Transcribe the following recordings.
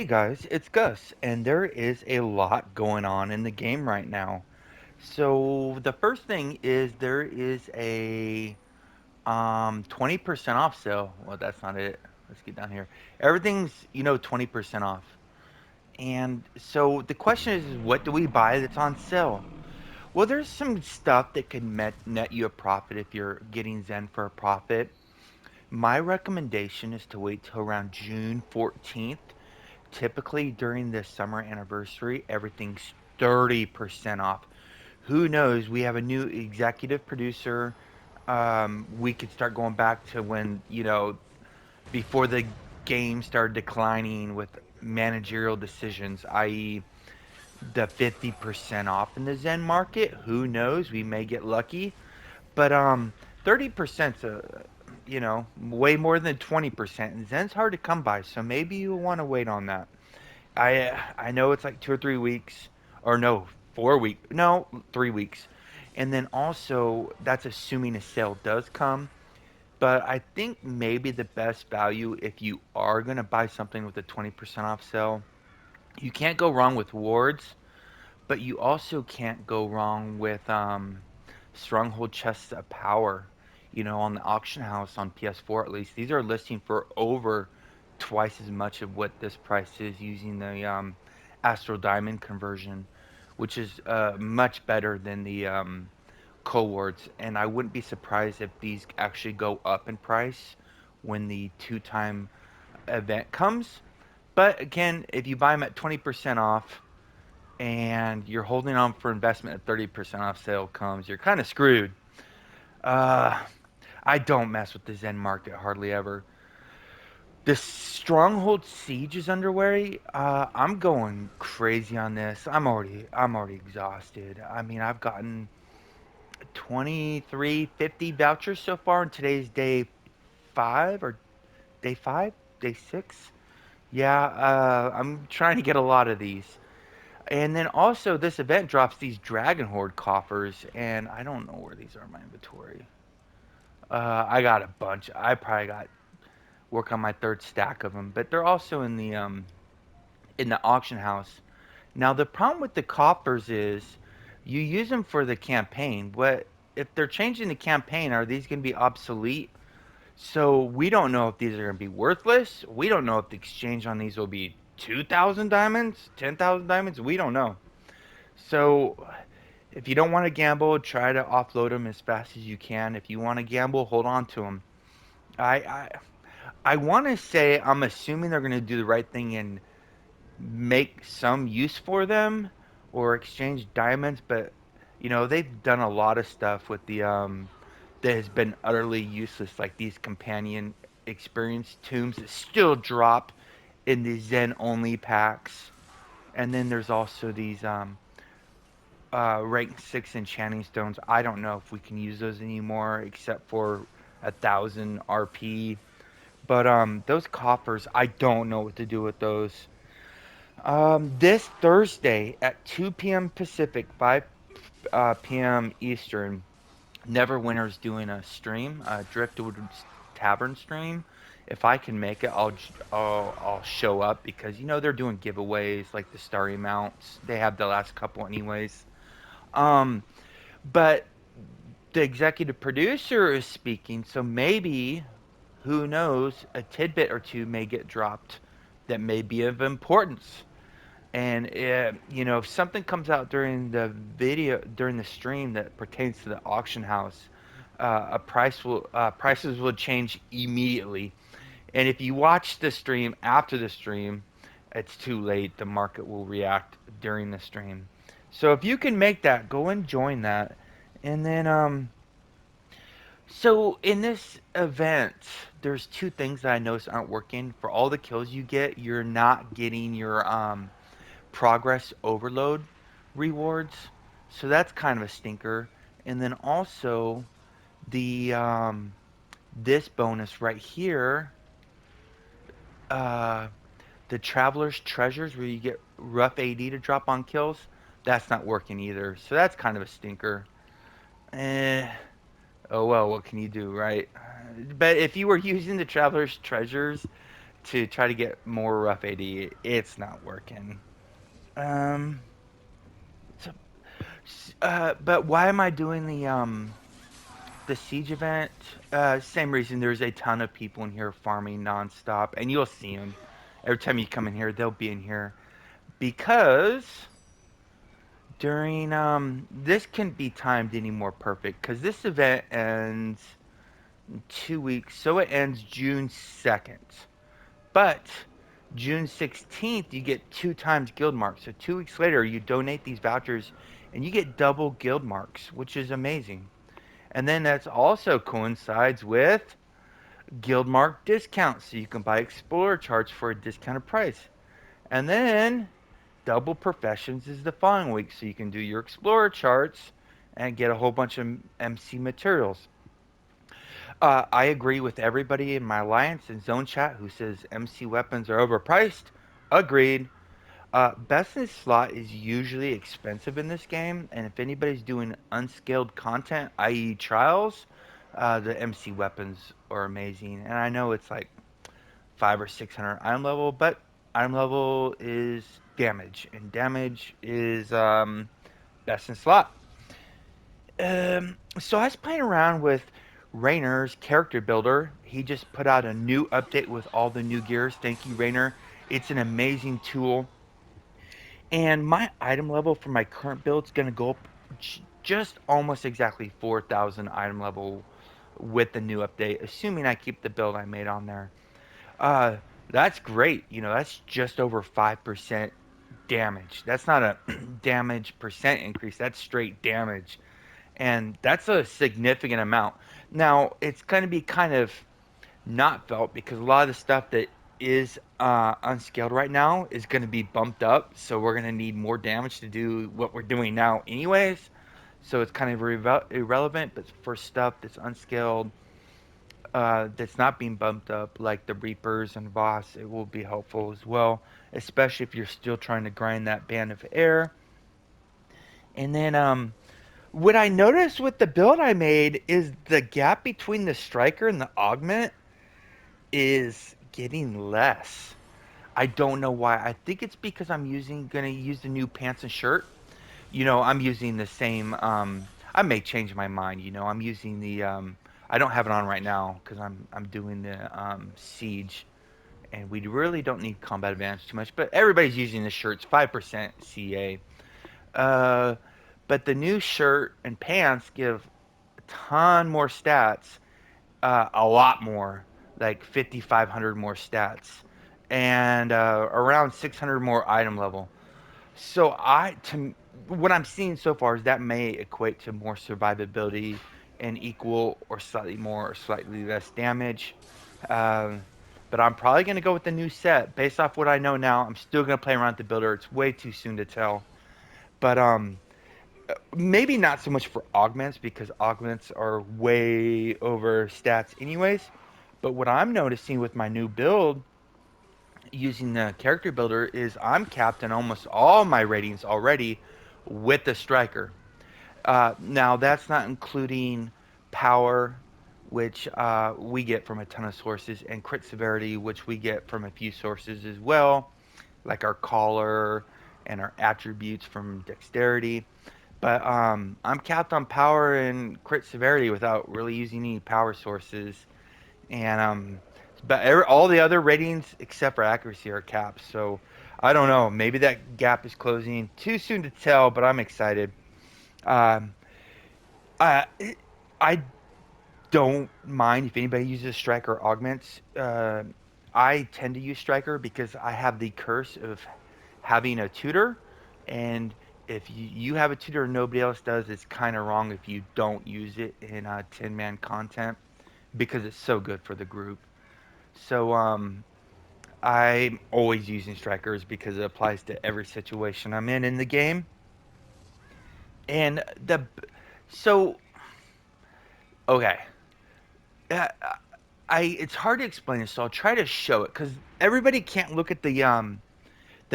Hey guys, it's Gus, and there is a lot going on in the game right now. So the first thing is there is a 20% off sale. Well, that's not it. Let's get down here. Everything's, 20% off. And so the question is what do we buy that's on sale? Well, there's some stuff that could net you a profit if you're getting Zen for a profit. My recommendation is to wait till around June 14th. Typically during the summer anniversary, everything's 30% off. Who knows? We have a new executive producer. We could start going back to when, before the game started declining with managerial decisions, i.e., the 50% off in the Zen market. Who knows? We may get lucky. But 30%'s way more than 20%. And Zen's hard to come by, so maybe you'll want to wait on that. I know it's like 2 or 3 weeks, or no, 4 weeks, no, 3 weeks, and then also that's assuming a sale does come. But I think maybe the best value if you are gonna buy something with a 20% off sale, you can't go wrong with wards, but you also can't go wrong with Stronghold chests of power. On the auction house on PS4 at least, these are listing for over twice as much of what this price is using the Astral Diamond conversion, which is much better than the cohorts. And I wouldn't be surprised if these actually go up in price when the two-time event comes. But again, if you buy them at 20% off and you're holding on for investment at 30% off sale comes, you're kind of screwed. Uh, I don't mess with the Zen market hardly ever. The Stronghold siege is underway. I'm going crazy on this. I'm already exhausted. I mean, I've gotten 2350 vouchers so far, and today's day 5 or day 5, day 6. Yeah, I'm trying to get a lot of these. And then also this event drops these Dragon Horde coffers, and I don't know where these are in my inventory. I got a bunch. I probably got work on my third stack of them, but they're also in the auction house. Now the problem with the coffers is you use them for the campaign. What if they're changing the campaign? Are these going to be obsolete? So we don't know if these are going to be worthless. We don't know if the exchange on these will be 2,000 diamonds, 10,000 diamonds. We don't know. So if you don't want to gamble, try to offload them as fast as you can. If you want to gamble, hold on to them. I I, I want to say I'm assuming they're going to do the right thing and make some use for them or exchange diamonds, but they've done a lot of stuff with the that has been utterly useless, like these companion experience tombs that still drop in the Zen only packs. And then there's also these rank 6 enchanting stones. I don't know if we can use those anymore except for 1,000 RP. But those coffers, I don't know what to do with those. This Thursday at 2 p.m. Pacific, 5 p.m. Eastern, Neverwinter's doing a stream, a Driftwood Tavern stream. If I can make it, I'll show up because they're doing giveaways like the Starry Mounts. They have the last couple anyways. Um, but the executive producer is speaking, so maybe, who knows, a tidbit or two may get dropped that may be of importance. And if something comes out during the video, during the stream that pertains to the auction house, prices will change immediately. And if you watch the stream after the stream, it's too late. The market will react during the stream. So if you can make that, go and join that. And then so in this event, there's two things that I noticed aren't working. For all the kills you get, you're not getting your progress overload rewards. So that's kind of a stinker. And then also the this bonus right here, uh, the Traveler's Treasures, where you get rough AD to drop on kills, that's not working either. So that's kind of a stinker. Eh, oh well, what can you do, right? But if you were using the Traveler's Treasures to try to get more rough AD. It's not working. Um, so, but why am I doing the siege event? Same reason. There's a ton of people in here farming nonstop, and you'll see them every time you come in here. They'll be in here because during this couldn't be timed any more perfect because this event ends in 2 weeks, so it ends June 2nd. But June 16th, you get 2 times guild marks. So 2 weeks later, you donate these vouchers and you get double guild marks, which is amazing. And then that's also coincides with guild mark discounts. So you can buy Explorer charts for a discounted price. And then double professions is the following week. So you can do your Explorer charts and get a whole bunch of MC materials. I agree with everybody in my alliance and zone chat who says MC weapons are overpriced. Agreed. Best in slot is usually expensive in this game, and if anybody's doing unscaled content, i.e., trials, the MC weapons are amazing. And I know it's like 500 or 600 item level, but item level is damage, and damage is best in slot. So I was playing around with Rayner's character builder. He just put out a new update with all the new gears. Thank you, Rayner. It's an amazing tool. And my item level for my current build is going to go up just almost exactly 4,000 item level with the new update, assuming I keep the build I made on there. Uh, that's great. That's just over 5% damage. That's not a damage percent increase. That's straight damage. And that's a significant amount. Now, it's going to be kind of not felt because a lot of the stuff that is unscaled right now is going to be bumped up. So we're going to need more damage to do what we're doing now, anyways. So it's kind of irrelevant. But for stuff that's unscaled, that's not being bumped up, like the Reapers and Boss, it will be helpful as well, especially if you're still trying to grind that band of air. And then what I noticed with the build I made is the gap between the striker and the augment is getting less. I don't know why. I think it's because I'm gonna use the new pants and shirt. I'm using the same. I may change my mind. I'm using the. I don't have it on right now because I'm doing the siege, and we really don't need combat advantage too much. But everybody's using the shirts, 5% CA. Uh, but the new shirt and pants give a ton more stats, a lot more, like 5,500 more stats, and around 600 more item level. So what I'm seeing so far is that may equate to more survivability and equal or slightly more or slightly less damage. Um, but I'm probably going to go with the new set based off what I know now. I'm still going to play around with the builder. It's way too soon to tell. But maybe not so much for augments because augments are way over stats anyways. But what I'm noticing with my new build using the character builder is I'm capped in almost all my ratings already with the striker. Now that's not including power, which we get from a ton of sources, and crit severity, which we get from a few sources as well, like our collar and our attributes from dexterity. But I'm capped on power and crit severity without really using any power sources. And but all the other ratings except for accuracy are capped. So I don't know. Maybe that gap is closing. Too soon to tell, but I'm excited. Um, I I don't mind if anybody uses striker augments. I tend to use striker because I have the curse of having a tutor, and if you have a tutor and nobody else does, it's kind of wrong if you don't use it in 10-man content because it's so good for the group. So I'm always using strikers because it applies to every situation I'm in the game. And so okay, uh, I it's hard to explain this, so I'll try to show it because everybody can't look at the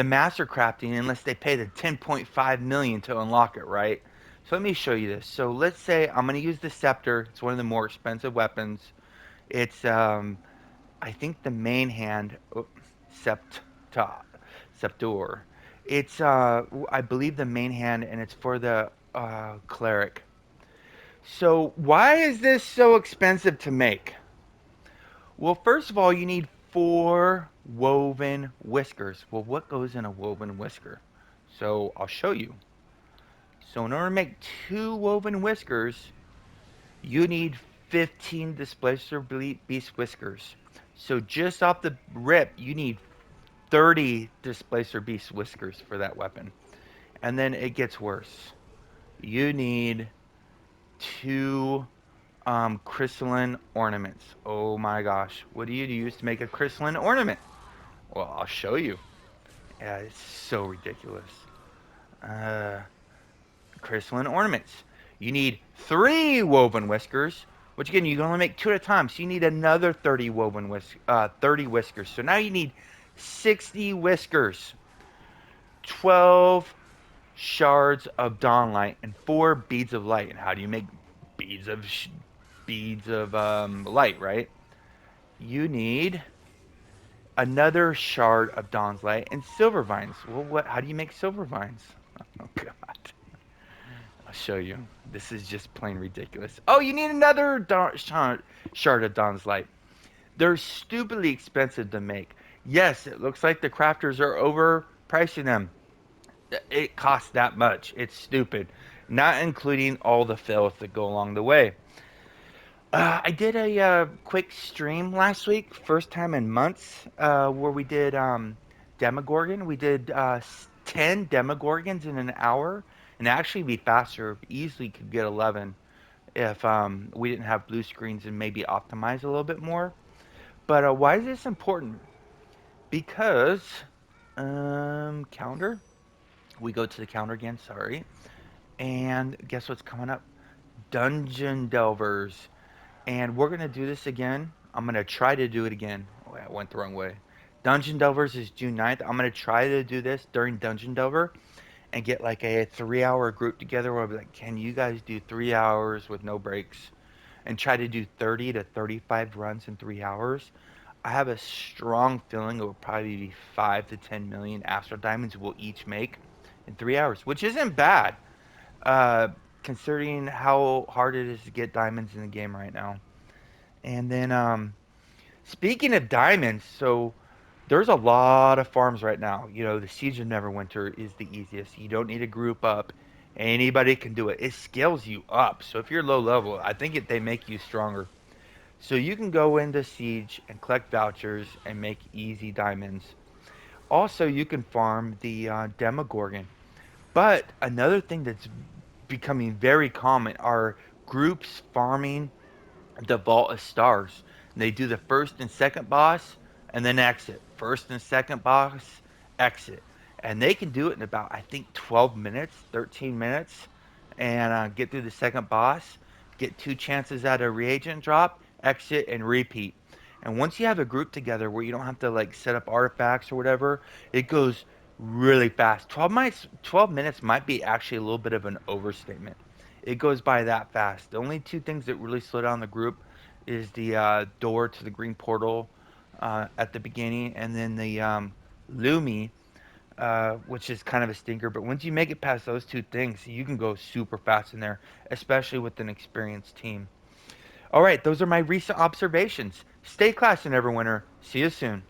master crafting unless they pay the 10.5 million to unlock it, right? So let me show you this. So let's say I'm going to use the scepter. It's one of the more expensive weapons. It's I think the main hand, septa, septor. It's I believe the main hand, and it's for the cleric. So why is this so expensive to make? Well, first of all, you need four woven whiskers. Well, what goes in a woven whisker? So I'll show you. So in order to make two woven whiskers, you need 15 displacer beast whiskers. So just off the rip, you need 30 displacer beast whiskers for that weapon. And then it gets worse. You need two crystalline ornaments. Oh my gosh. What do you use to make a crystalline ornament? Well, I'll show you. Yeah, it's so ridiculous. Uh, Crystalline ornaments. You need three woven whiskers, which again you can only make two at a time. So you need another 30 whiskers. So now you need 60 whiskers, 12 shards of dawnlight, and four beads of light. And how do you make beads of light? Right? You need another shard of dawn's light and silver vines. Well, what? How do you make silver vines? Oh God. I'll show you. This is just plain ridiculous. Oh, you need another shard of Dawn's Light. They're stupidly expensive to make. Yes, it looks like the crafters are overpricing them. It costs that much. It's stupid. Not including all the filth that go along the way. I did a quick stream last week, first time in months, where we did Demogorgon. We did 10 Demogorgons in an hour, and actually be faster. Easily could get 11 if we didn't have blue screens and maybe optimize a little bit more. But why is this important? Because calendar. We go to the calendar again. Sorry, and guess what's coming up? Dungeon Delvers. And we're going to do this again. I'm going to try to do it again. Oh, I went the wrong way. Dungeon Delvers is June 9th. I'm going to try to do this during Dungeon Delver and get like a 3 hour group together where I'll be like, can you guys do 3 hours with no breaks? And try to do 30 to 35 runs in 3 hours. I have a strong feeling it will probably be 5 to 10 million Astro Diamonds we'll each make in 3 hours, which isn't bad, uh, considering how hard it is to get diamonds in the game right now. And then, speaking of diamonds, so there's a lot of farms right now. You know, the Siege of Neverwinter is the easiest. You don't need to group up. Anybody can do it. It scales you up. So if you're low level, I think they make you stronger. So you can go into Siege and collect vouchers and make easy diamonds. Also, you can farm the Demogorgon. But another thing that's becoming very common are groups farming the Vault of Stars. And they do the first and second boss and then exit. First and second boss, exit. And they can do it in about, I think, 12 minutes, 13 minutes, and get through the second boss, get two chances at a reagent drop, exit, and repeat. And once you have a group together where you don't have to like set up artifacts or whatever, it goes really fast. 12 minutes might be actually a little bit of an overstatement. It goes by that fast. The only two things that really slow down the group is the door to the green portal at the beginning, and then the Lumi, which is kind of a stinker. But once you make it past those two things, you can go super fast in there, especially with an experienced team. All right, those are my recent observations. Stay classy, Neverwinter. See you soon.